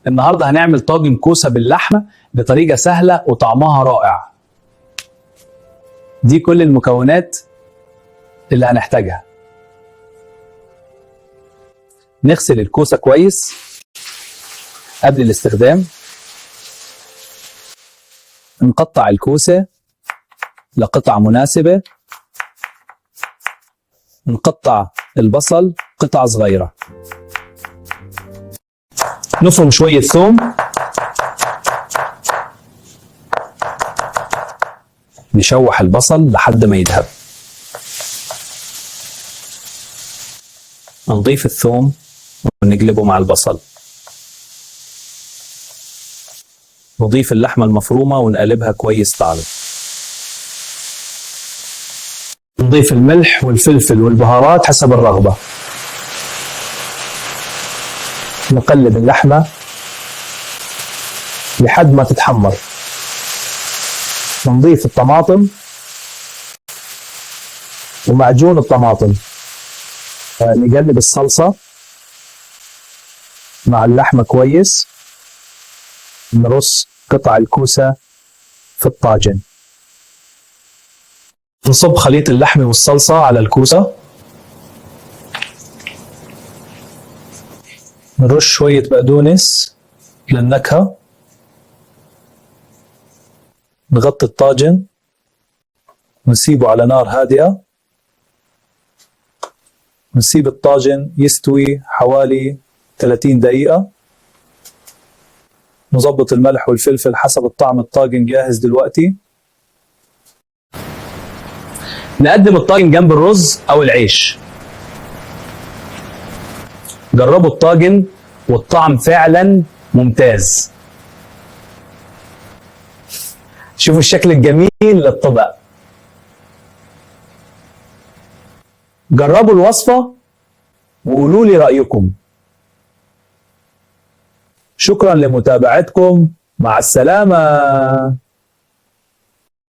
النهارده هنعمل طاجن كوسه باللحمه بطريقه سهله وطعمها رائع. دي كل المكونات اللي هنحتاجها. نغسل الكوسه كويس قبل الاستخدام. نقطع الكوسه لقطع مناسبه. نقطع البصل قطع صغيره. نفرم شويه ثوم. نشوح البصل لحد ما يذهب. نضيف الثوم ونقلبه مع البصل. نضيف اللحمة المفرومة ونقلبها كويس طعم. نضيف الملح والفلفل والبهارات حسب الرغبة. نقلب اللحمة لحد ما تتحمر. نضيف الطماطم ومعجون الطماطم. نقلب الصلصة مع اللحمة كويس. نرص قطع الكوسة في الطاجن. نصب خليط اللحمة والصلصة على الكوسة. نرش شوية بقدونس للنكهة. نغطي الطاجن ونسيبه على نار هادئة. نسيب الطاجن يستوي حوالي 30 دقيقة. نظبط الملح والفلفل حسب الطعم. الطاجن جاهز دلوقتي. نقدم الطاجن جنب الرز أو العيش. جربوا الطاجن والطعم فعلا ممتاز. شوفوا الشكل الجميل للطبق. جربوا الوصفة وقولوا لي رأيكم. شكرا لمتابعتكم. مع السلامة.